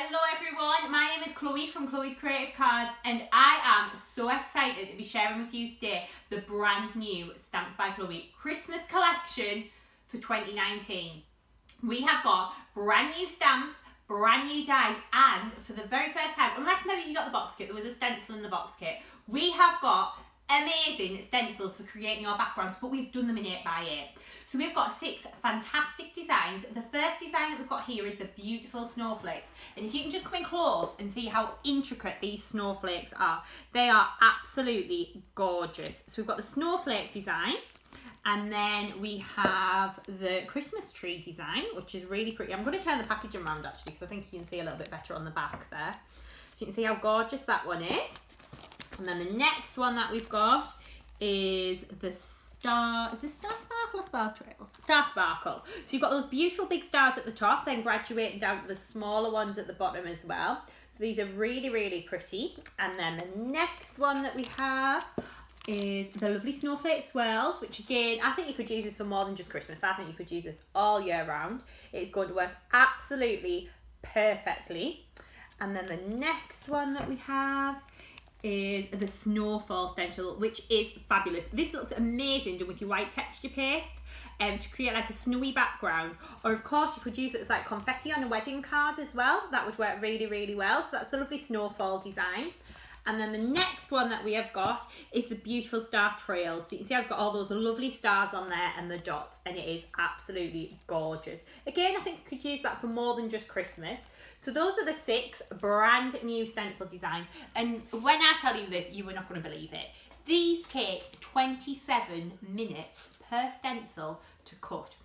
Hello everyone, my name is Chloe from Chloe's Creative Cards and I am so excited to be sharing with you today the brand new Stamps by Chloe Christmas collection for 2019. We have got brand new stamps, brand new dies, and for the very first time, unless maybe you got the box kit, there was a stencil in the box kit, we have got amazing stencils for creating your backgrounds, but we've done them in 8x8. So we've got 6 fantastic designs. The first design that we've got here is the beautiful snowflakes. And if you can just come in close and see how intricate these snowflakes are, they are absolutely gorgeous. So we've got the snowflake design, and then we have the Christmas tree design, which is really pretty. I'm going to turn the packaging around actually, because I think you can see a little bit better on the back there. So you can see how gorgeous that one is. And then the next one that we've got is the Star, is this Star Sparkle or Sparkle Trails? Star Sparkle. So you've got those beautiful big stars at the top, then graduating down to the smaller ones at the bottom as well. So these are really, really pretty. And then the next one that we have is the lovely snowflake swirls, which again, I think you could use this for more than just Christmas. I think you could use this all year round. It's going to work absolutely perfectly. And then the next one that we have is the snowfall stencil, which is fabulous. This looks amazing done with your white texture paste to create like a snowy background, or of course you could use it as like confetti on a wedding card as well. That would work really, really well. So that's the lovely snowfall design. And then the next one that we have got is the beautiful star trails. So you can see I've got all those lovely stars on there and the dots, and it is absolutely gorgeous. Again, I think you could use that for more than just Christmas. So those are the 6 brand new stencil designs. And when I tell you this, you are not going to believe it. These take 27 minutes per stencil to cut.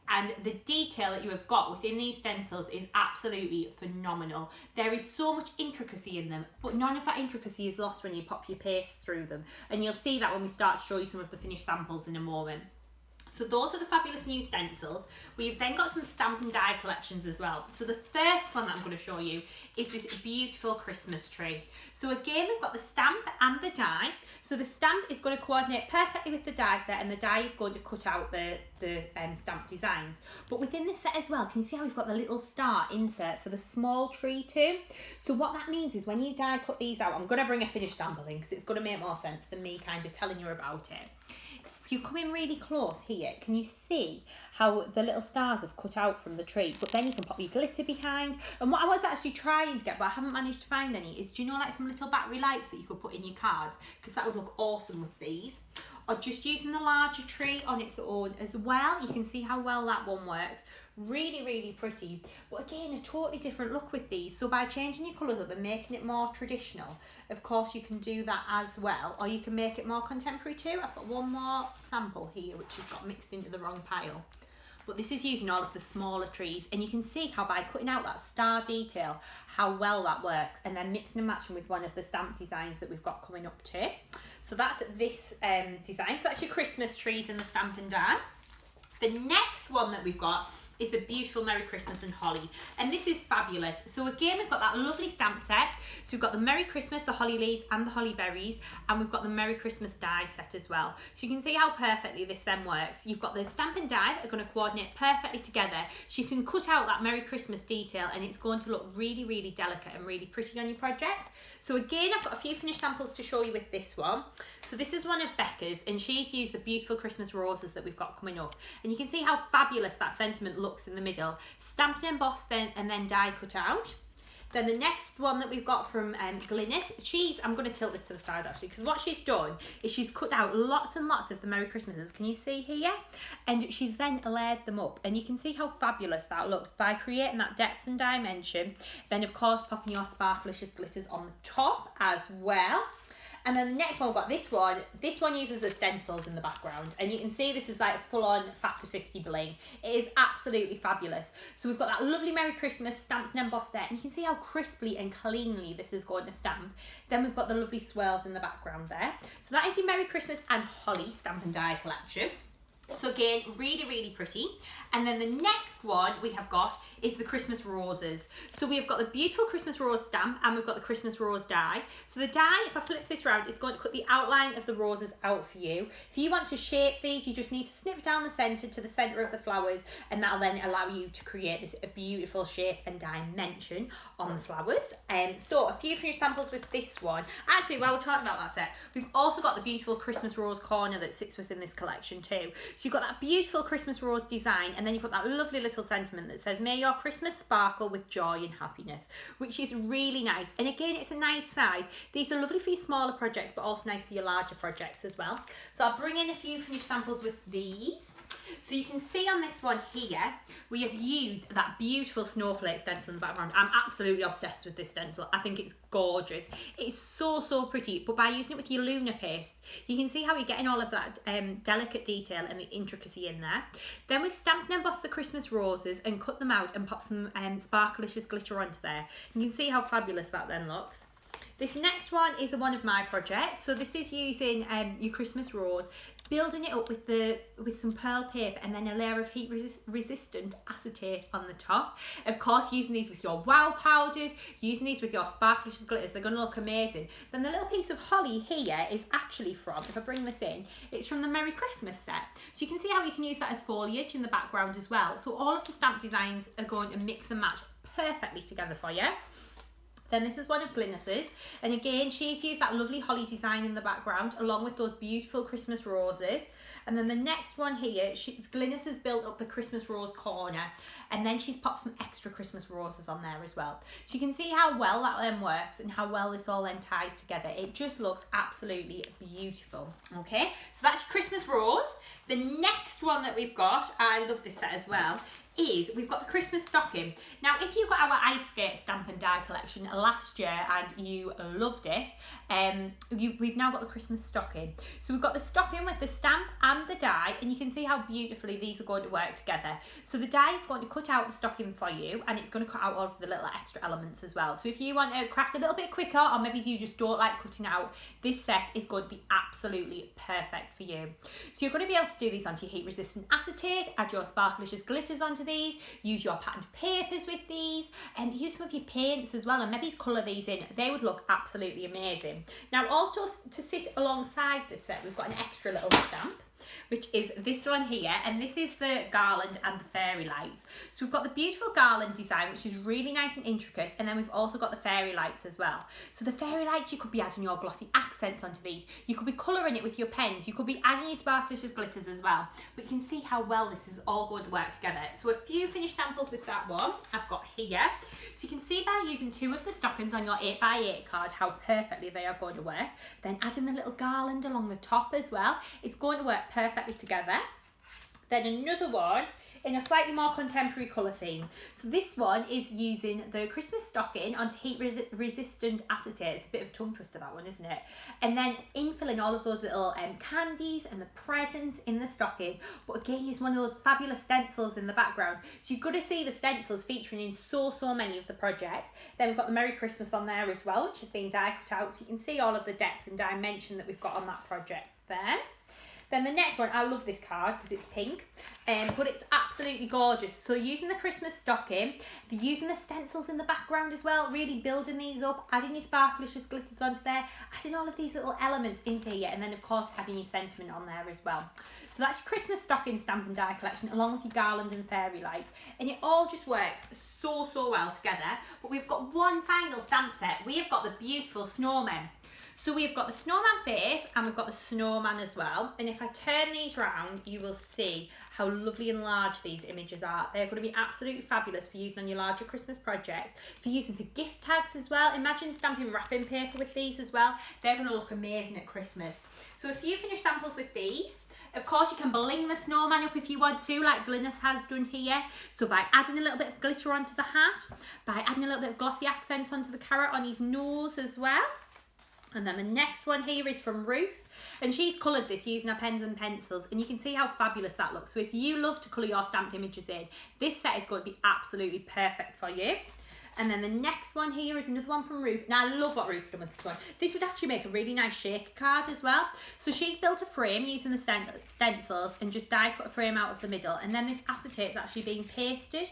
And the detail that you have got within these stencils is absolutely phenomenal. There is so much intricacy in them, but none of that intricacy is lost when you pop your paste through them. And you'll see that when we start to show you some of the finished samples in a moment. So those are the fabulous new stencils. We've then got some stamp and die collections as well. So the first one that I'm going to show you is this beautiful Christmas tree. So again, we've got the stamp and the die. So the stamp is going to coordinate perfectly with the die set, and the die is going to cut out the stamp designs. But within this set as well, can you see how we've got the little star insert for the small tree too? So what that means is when you die cut these out, I'm going to bring a finished sample in because it's going to make more sense than me kind of telling you about it. If you come in really close here, can you see how the little stars have cut out from the tree? But then you can pop your glitter behind. And what I was actually trying to get, but I haven't managed to find any, is do you know like some little battery lights that you could put in your cards? Because that would look awesome with these. Or just using the larger tree on its own as well. You can see how well that one works. Really, really pretty. But again, a totally different look with these. So by changing your colours up and making it more traditional, of course you can do that as well. Or you can make it more contemporary too. I've got one more sample here which has got mixed into the wrong pile. But this is using all of the smaller trees, and you can see how by cutting out that star detail, how well that works, and then mixing and matching with one of the stamp designs that we've got coming up too. So that's this design. So that's your Christmas trees and the stamp and die. The next one that we've got is the beautiful Merry Christmas and Holly, and this is fabulous. So again, we've got that lovely stamp set. So we've got the Merry Christmas, the holly leaves and the holly berries, and we've got the Merry Christmas die set as well. So you can see how perfectly this then works. You've got the stamp and die that are going to coordinate perfectly together, so you can cut out that Merry Christmas detail and it's going to look really, really delicate and really pretty on your project. So again, I've got a few finished samples to show you with this one. So this is one of Becca's, and she's used the beautiful Christmas roses that we've got coming up. And you can see how fabulous that sentiment looks in the middle. Stamped and embossed then, and then die cut out. Then the next one that we've got from Glynis, I'm going to tilt this to the side actually, because what she's done is she's cut out lots and lots of the Merry Christmases. Can you see here? And she's then layered them up, and you can see how fabulous that looks by creating that depth and dimension. Then of course popping your sparklicious glitters on the top as well. And then the next one, we've got this one. This one uses the stencils in the background, and you can see this is like full-on Factor 50 bling. It is absolutely fabulous. So we've got that lovely Merry Christmas stamped and embossed there, and you can see how crisply and cleanly this is going to stamp. Then we've got the lovely swirls in the background there. So that is your Merry Christmas and Holly stamp and die collection. So again, really, really pretty. And then the next one we have got is the Christmas roses. So we've got the beautiful Christmas rose stamp and we've got the Christmas rose die. So the die, if I flip this around, is going to cut the outline of the roses out for you. If you want to shape these, you just need to snip down the centre to the centre of the flowers, and that'll then allow you to create this beautiful shape and dimension on the flowers. So a few finished samples with this one. Actually, while we're talking about that set, we've also got the beautiful Christmas rose corner that sits within this collection too. So you've got that beautiful Christmas rose design, and then you've got that lovely little sentiment that says, "May your Christmas sparkle with joy and happiness," which is really nice. And again, it's a nice size. These are lovely for your smaller projects, but also nice for your larger projects as well. So I'll bring in a few finished samples with these. So you can see on this one here, we have used that beautiful snowflake stencil in the background. I'm absolutely obsessed with this stencil. I think it's gorgeous. It's so, so pretty. But by using it with your Luna paste, you can see how you're getting all of that delicate detail and the intricacy in there. Then we've stamped and embossed the Christmas roses and cut them out and popped some sparklicious glitter onto there. You can see how fabulous that then looks. This next one is one of my projects. So this is using your Christmas rose, building it up with some pearl paper and then a layer of heat resistant acetate on the top. Of course, using these with your wow powders, using these with your sparklicious glitters, they're going to look amazing. Then the little piece of holly here is actually from, if I bring this in, it's from the Merry Christmas set. So you can see how you can use that as foliage in the background as well. So all of the stamp designs are going to mix and match perfectly together for you. Then this is one of Glynis's, and again she's used that lovely holly design in the background along with those beautiful Christmas roses. And then the next one here, Glynis has built up the Christmas rose corner, and then she's popped some extra Christmas roses on there as well. So you can see how well that then works and how well this all then ties together. It just looks absolutely beautiful. Okay, so that's your Christmas rose. The next one that we've got, I love this set as well, is we've got the Christmas stocking. Now, if you got our ice skate stamp and die collection last year and you loved it, we've now got the Christmas stocking. So we've got the stocking with the stamp and the die, and you can see how beautifully these are going to work together. So the die is going to cut out the stocking for you, and it's going to cut out all of the little extra elements as well. So if you want to craft a little bit quicker, or maybe you just don't like cutting out, this set is going to be absolutely perfect for you. So you're going to be able to do these onto your heat resistant acetate, add your sparklicious glitters onto these, use your patterned papers with these, and use some of your paints as well, and maybe colour these in. They would look absolutely amazing. Now, also to sit alongside this set, we've got an extra little stamp, which is this one here, and this is the garland and the fairy lights. So we've got the beautiful garland design, which is really nice and intricate, and then we've also got the fairy lights as well. So the fairy lights, you could be adding your glossy accents onto these, you could be colouring it with your pens, you could be adding your sparklicious glitters as well, but you can see how well this is all going to work together. So a few finished samples with that one I've got here. So you can see by using two of the stockings on your 8x8 card how perfectly they are going to work. Then adding the little garland along the top as well, it's going to work perfectly together. Then another one in a slightly more contemporary colour theme. So this one is using the Christmas stocking onto heat resistant acetate. It's a bit of a tongue twister, that one, isn't it? And then infilling all of those little candies and the presents in the stocking, but again use one of those fabulous stencils in the background. So you're going to see the stencils featuring in so many of the projects. Then we've got the Merry Christmas on there as well, which has been die cut out, so you can see all of the depth and dimension that we've got on that project there. Then the next one, I love this card because it's pink, but it's absolutely gorgeous. So using the Christmas stocking, using the stencils in the background as well, really building these up, adding your sparklicious glitters onto there, adding all of these little elements into here, and then of course adding your sentiment on there as well. So that's your Christmas stocking stamp and die collection along with your garland and fairy lights, and it all just works so well together. But we've got one final stamp set. We have got the beautiful snowmen. So we've got the snowman face and we've got the snowman as well. And if I turn these round, you will see how lovely and large these images are. They're going to be absolutely fabulous for using on your larger Christmas projects, for using for gift tags as well. Imagine stamping wrapping paper with these as well. They're going to look amazing at Christmas. So a few finished samples with these. Of course, you can bling the snowman up if you want to, like Glynis has done here. So by adding a little bit of glitter onto the hat, by adding a little bit of glossy accents onto the carrot on his nose as well. And then the next one here is from Ruth, and she's coloured this using her pens and pencils, and you can see how fabulous that looks. So if you love to colour your stamped images in, this set is going to be absolutely perfect for you. And then the next one here is another one from Ruth. Now I love what Ruth's done with this one. This would actually make a really nice shaker card as well. So she's built a frame using the stencils and just die cut a frame out of the middle. And then this acetate is actually being pasted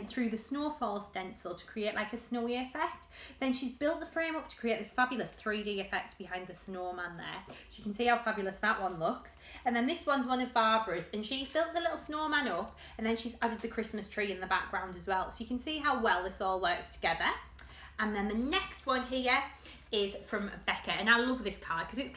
through the snowfall stencil to create like a snowy effect. Then she's built the frame up to create this fabulous 3D effect behind the snowman there. So you can see how fabulous that one looks. And then this one's one of Barbara's, and she's built the little snowman up, and then she's added the Christmas tree in the background as well. So you can see how well this all works together. And then the next one here is from Becca, and I love this card because I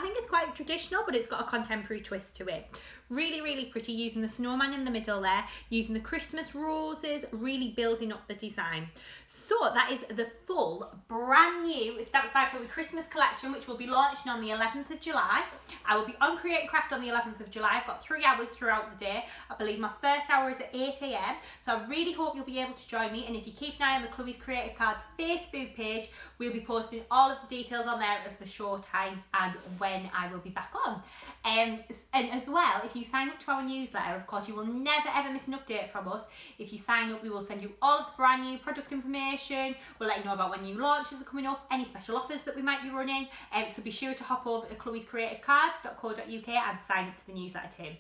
think it's quite traditional, but it's got a contemporary twist to it. Really, really pretty, using the snowman in the middle there, using the Christmas roses, really building up the design. So that is the full brand new Stamps by Chloe Christmas collection, which will be launching on the 11th of July. I will be on Create and Craft on the 11th of July. I've got 3 hours throughout the day. I believe my first hour is at 8 AM. So I really hope you'll be able to join me. And if you keep an eye on the Chloe's Creative Cards Facebook page, we'll be posting all of the details on there of the show times and when I will be back on. And as well, if you sign up to our newsletter, of course, you will never ever miss an update from us. If you sign up, we will send you all of the brand new product information. We'll let you know about when new launches are coming up, any special offers that we might be running. So be sure to hop over to chloescreativecards.co.uk and sign up to the newsletter too.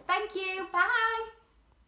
Thank you. Bye.